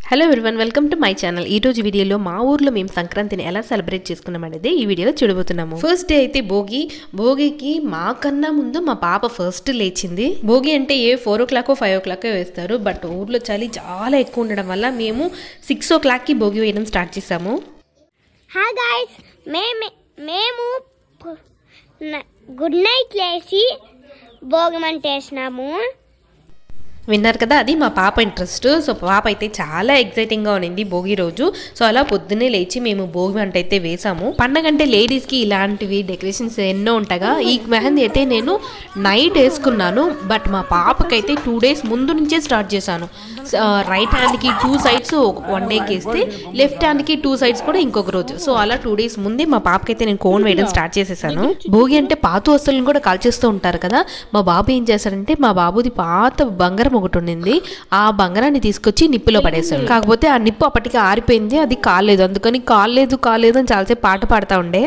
Hello everyone, welcome to my channel. ఈ రోజు వీడియోలో మా ఊర్లో మేము సంక్రాంతిని ఎలా సెలబ్రేట్ చేసుకున్నాం అనేది ఈ వీడియోలో చూడబోతున్నాము. ఫస్ట్ డే అయితే భోగికి మాకన్నా ముందు మా పాప ఫస్ట్ లేచింది. భోగి అంటే 4 o'clock 5 o'clock వేస్తారు. బట్ ఊర్లో చలి చాలా ఎక్కువ ఉండడం వల్ల మేము 6 o'clockకి భోగి వేయడం స్టార్ట్ చేసాము. హాయ్ గైస్, మేము గుడ్ నైట్ లేచి భోగి మంట వేసినాము. విన్నారు కదా, అది మా పాప ఇంట్రెస్ట్. సో పాప అయితే చాలా ఎక్సైటింగ్గా ఉన్నింది భోగి రోజు. సో అలా పొద్దున్నే లేచి మేము భోగి మంట అయితే వేసాము. పండగ అంటే లేడీస్కి ఇలాంటివి డెకరేషన్స్ ఎన్నో ఉంటాగా. ఈ మెహందీ అయితే నేను నైట్ వేసుకున్నాను. బట్ మా పాపకైతే 2 days ముందు నుంచే స్టార్ట్ చేశాను. రైట్ హ్యాండ్కి 2 sides 1 dayకి వేస్తే, లెఫ్ట్ హ్యాండ్కి 2 sides కూడా ఇంకొక రోజు. సో అలా 2 days ముందే మా పాపకైతే నేను కోన్ వేయడం స్టార్ట్ చేసేసాను. భోగి అంటే పాత వస్తువులను కూడా కాల్చేస్తూ ఉంటారు కదా. మా బాబు ఏం చేశాడంటే, మా బాబుది పాత బంగారం ఒకటి ఉండింది. ఆ బంగారాన్ని తీసుకొచ్చి నిప్పులో పడేశాడు. కాకపోతే ఆ నిప్పు అప్పటికి ఆరిపోయింది, అది కాలేదు. అందుకని కాలేదు అని చాలాసేపు పాట పాడుతూ ఉండే.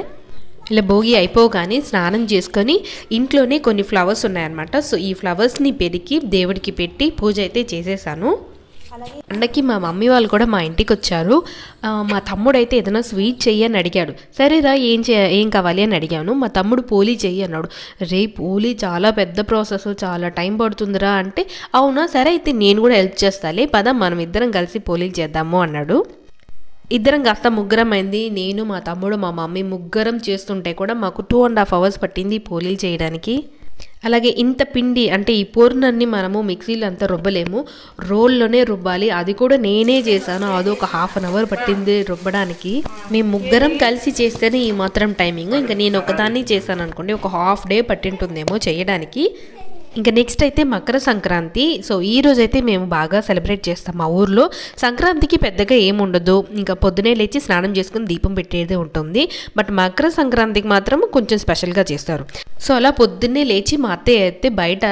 ఇలా భోగి అయిపోగానే స్నానం చేసుకొని ఇంట్లోనే కొన్ని ఫ్లవర్స్ ఉన్నాయన్నమాట. సో ఈ ఫ్లవర్స్ని పెరికి దేవుడికి పెట్టి పూజ అయితే చేసేసాను. పండగకి మా మమ్మీ వాళ్ళు కూడా మా ఇంటికి వచ్చారు. మా తమ్ముడు అయితే ఏదైనా స్వీట్ చెయ్యి అని అడిగాడు. సరేరా ఏం కావాలి అని అడిగాను. మా తమ్ముడు పోలీ చెయ్యి అన్నాడు. రే పోలీ చాలా పెద్ద ప్రాసెస్, చాలా టైం పడుతుందిరా అంటే, అవునా సరే అయితే నేను కూడా హెల్ప్ చేస్తాలే, పద మనం ఇద్దరం కలిసి పోలీలు చేద్దాము అన్నాడు. ఇద్దరం కాస్త ముగ్గురం అయింది. నేను, మా తమ్ముడు, మా మమ్మీ ముగ్గురం చేస్తుంటే కూడా మాకు 2.5 hours పట్టింది పోలీలు చేయడానికి. అలాగే ఇంత పిండి అంటే ఈ పూర్ణాన్ని మనము మిక్సీలో అంతా రుబ్బలేము, రోల్లోనే రుబ్బాలి. అది కూడా నేనే చేశాను. అదొక 1/2 hour పట్టింది రుబ్బడానికి. మేము ముగ్గురం కలిసి చేస్తేనే ఈ మాత్రం టైమింగ్. ఇంకా నేను ఒకదాన్ని చేశాను అనుకోండి, ఒక 1/2 day పట్టింటుందేమో చేయడానికి. ఇంకా నెక్స్ట్ అయితే మకర సంక్రాంతి. సో ఈ రోజు అయితే మేము బాగా సెలబ్రేట్ చేస్తాం. మా ఊర్లో సంక్రాంతికి పెద్దగా ఏముండదు, ఇంకా పొద్దునే లేచి స్నానం చేసుకుని దీపం పెట్టేదే ఉంటుంది. బట్ మకర సంక్రాంతికి మాత్రం కొంచెం స్పెషల్గా చేస్తారు. సో అలా పొద్దున్నే లేచి మా అత్తయ్య అయితే బయట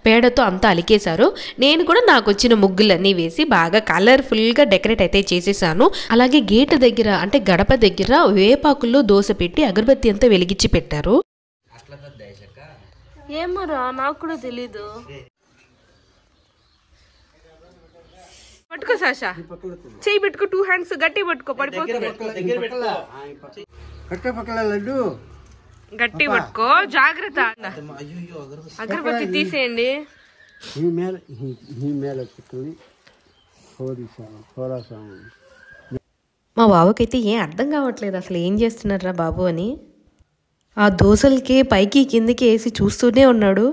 పేడతో అంతా అలికేశారు. నేను కూడా నాకు వచ్చిన ముగ్గులన్నీ వేసి బాగా కలర్ఫుల్గా డెకరేట్ అయితే చేసేసాను. అలాగే గేట్ దగ్గర అంటే గడప దగ్గర వేపాకుల్లో దోశ పెట్టి అగరబత్తి అంతా వెలిగించి పెట్టారు. ఏమోరా నాకు కూడా తెలీదు. పట్టుకో సాషా, చెయ్యి పెట్టుకో, 2 hands గట్టి పట్టుకో, పడిపోతుంది. గట్టి పట్టుకో, జాగ్రత్త. అగరబత్తి తీసేయండి. మా బాబుకైతే ఏం అర్థం కావట్లేదు అసలు ఏం చేస్తున్నారా బాబు అని. ఆ దోశలకి పైకి కిందకి వేసి చూస్తూనే ఉన్నాడు.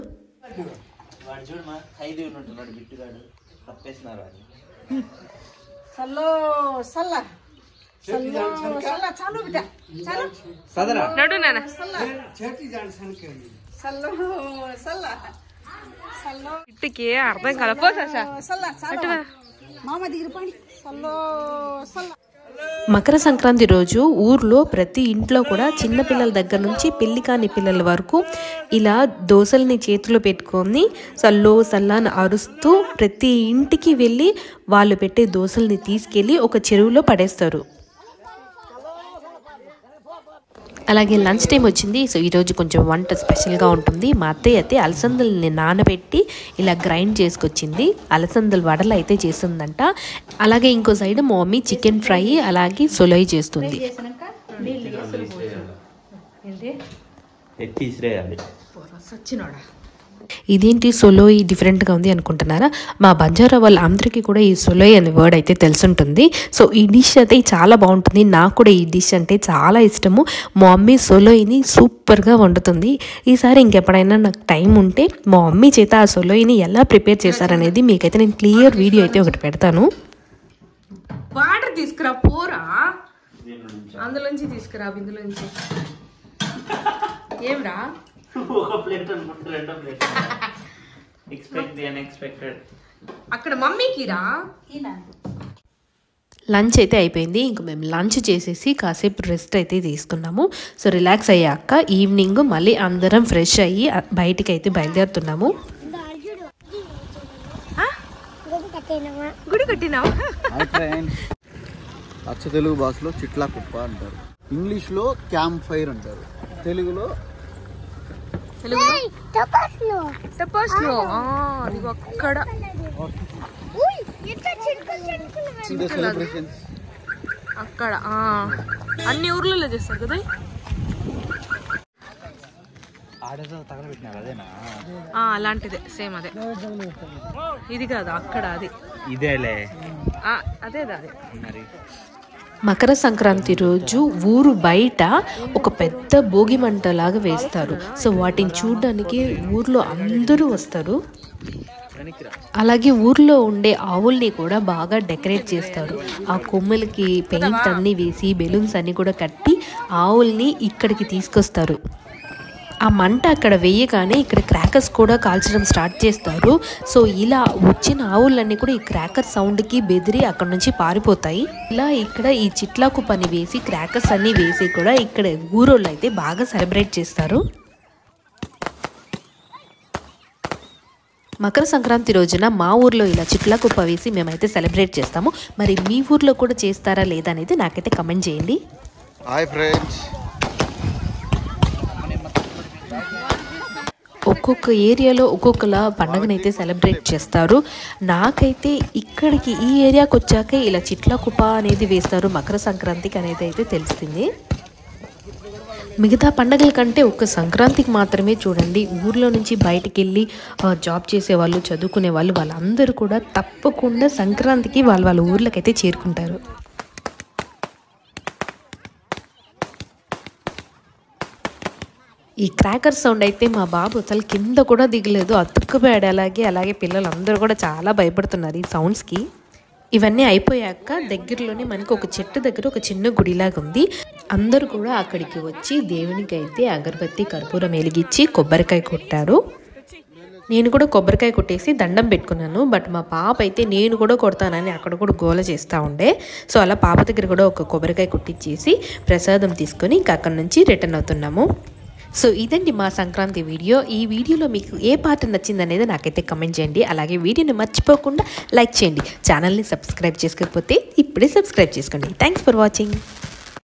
ఇట్టుకి అర్థం కాదు. మకర సంక్రాంతి రోజు ఊర్లో ప్రతి ఇంట్లో కూడా చిన్నపిల్లల దగ్గర నుంచి పెళ్లి కాని పిల్లల వరకు ఇలా దోశల్ని చేతిలో పెట్టుకొని సల్లో సల్లాని అరుస్తూ ప్రతి ఇంటికి వెళ్ళి వాళ్ళు పెట్టే దోశల్ని తీసుకెళ్ళి ఒక చెరువులో పడేస్తారు. అలాగే లంచ్ టైం వచ్చింది. సో ఈరోజు కొంచెం వంట స్పెషల్గా ఉంటుంది. మా అత్తయ్య అయితే అలసందల్ని నానబెట్టి ఇలా గ్రైండ్ చేసుకొచ్చింది. అలసందల వడలు అయితే చేస్తుందంట. అలాగే ఇంకో సైడ్ మా మమ్మీ చికెన్ ఫ్రై అలాగే సొలై చేస్తుంది. ఇదేంటి సొలోయ్ డిఫరెంట్గా ఉంది అనుకుంటున్నారా? మా బంజారా వాళ్ళందరికీ కూడా ఈ సొలోయ్ అనే వర్డ్ అయితే తెలుసుంటుంది. సో ఈ డిష్ అయితే చాలా బాగుంటుంది. నాకు కూడా ఈ డిష్ అంటే చాలా ఇష్టము. మా మమ్మీ సొలోయ్ని సూపర్గా వండుతుంది. ఈసారి ఇంకెప్పుడైనా నాకు టైం ఉంటే మా మమ్మీ చేత ఆ సొలోయ్ని ఎలా ప్రిపేర్ చేశారనేది మీకైతే నేను క్లియర్ వీడియో అయితే ఒకటి పెడతాను. వాటర్ తీసుకురా పోరా, అందులోంచి తీసుకురా, ఇందులోంచి ఏమిరా అక్కడ మమ్మీకి రా. లంచ్ అయితే అయిపోయింది. ఇంక మేము లంచ్ చేసేసి కాసేపు రెస్ట్ అయితే తీసుకున్నాము. సో రిలాక్స్ అయ్యాక ఈవినింగ్ మళ్ళీ అందరం ఫ్రెష్ అయ్యి బయటికి అయితే బయలుదేరుతున్నాము. గుడి కట్టినావా? అచ్చ తెలుగు భాషలో చిట్లా కుప్ప అంటారు, ఇంగ్లీష్లో క్యాంప్ ఫైర్ అంటారు, తెలుగులో టపాస్లో అది అక్కడ సెలబ్రేషన్స్ అక్కడ అన్ని ఊర్లలో చేస్తారు కదా. అలాంటిదే సేమ్ అదే. ఇది కాదు అక్కడ అది ఇదేలే అదే అదే. మకర సంక్రాంతి రోజు ఊరు బయట ఒక పెద్ద భోగి మంటలాగా వేస్తారు. సో వాటిని చూడడానికి ఊర్లో అందరూ వస్తారు. అలాగే ఊర్లో ఉండే ఆవుల్ని కూడా బాగా డెకరేట్ చేస్తారు. ఆ కొమ్ములకి పెయింట్ అన్ని వేసి బెలూన్స్ అన్ని కూడా కట్టి ఆవుల్ని ఇక్కడికి తీసుకొస్తారు. ఆ మంట అక్కడ వేయగానే ఇక్కడ క్రాకర్స్ కూడా కాల్చడం స్టార్ట్ చేస్తారు. సో ఇలా వచ్చిన ఆవులన్నీ కూడా ఈ క్రాకర్ సౌండ్కి బెదిరి అక్కడ నుంచి పారిపోతాయి. ఇలా ఇక్కడ ఈ చిట్లాకు పని వేసి క్రాకర్స్ అన్ని వేసి కూడా ఇక్కడ ఊరోళ్ళు అయితే బాగా సెలబ్రేట్ చేస్తారు. మకర సంక్రాంతి రోజున మా ఊర్లో ఇలా చిట్లా కుప్ప వేసి మేమైతే సెలబ్రేట్ చేస్తాము. మరి మీ ఊర్లో కూడా చేస్తారా లేదా అనేది నాకైతే కమెంట్ చేయండి. Hi friends. ఒక్కొక్క ఏరియాలో ఒక్కొక్కలా పండుగనైతే సెలబ్రేట్ చేస్తారు. నాకైతే ఇక్కడికి ఈ ఏరియాకి వచ్చాక ఇలా చిట్లా కుప్ప అనేది వేస్తారు మకర సంక్రాంతికి అనేది అయితే తెలిసింది. మిగతా పండుగల కంటే ఒక్క సంక్రాంతికి మాత్రమే చూడండి ఊర్లో నుంచి బయటికి వెళ్ళి జాబ్ చేసేవాళ్ళు, చదువుకునే వాళ్ళు వాళ్ళందరూ కూడా తప్పకుండా సంక్రాంతికి వాళ్ళ ఊర్లకైతే చేరుకుంటారు. ఈ క్రాకర్ సౌండ్ అయితే మా బాబు అసలు కింద కూడా దిగలేదు, అతుక్కుపోయాడు. అలాగే పిల్లలందరూ కూడా చాలా భయపడుతున్నారు ఈ సౌండ్స్కి. ఇవన్నీ అయిపోయాక దగ్గరలోనే మనకు ఒక చెట్టు దగ్గర ఒక చిన్న గుడిలాగా ఉంది. అందరూ కూడా అక్కడికి వచ్చి దేవునికి అయితే అగరబత్తి కర్పూరం వెలిగించి కొబ్బరికాయ కొట్టారు. నేను కూడా కొబ్బరికాయ కొట్టేసి దండం పెట్టుకున్నాను. బట్ మా పాప అయితే నేను కూడా కొడతానని అక్కడ కూడా గోల చేస్తూ ఉండే. సో అలా పాప దగ్గర కూడా ఒక కొబ్బరికాయ కొట్టించేసి ప్రసాదం తీసుకొని ఇంకా అక్కడ నుంచి రిటర్న్ అవుతున్నాము. సో ఇదండి మా సంక్రాంతి వీడియో. ఈ వీడియోలో మీకు ఏ పార్ట్ నచ్చింది అనేది నాకైతే కమెంట్ చేయండి. అలాగే వీడియోని మర్చిపోకుండా లైక్ చేయండి. ఛానల్ని సబ్స్క్రైబ్ చేసుకోకపోతే ఇప్పుడే సబ్స్క్రైబ్ చేసుకోండి. Thanks for watching.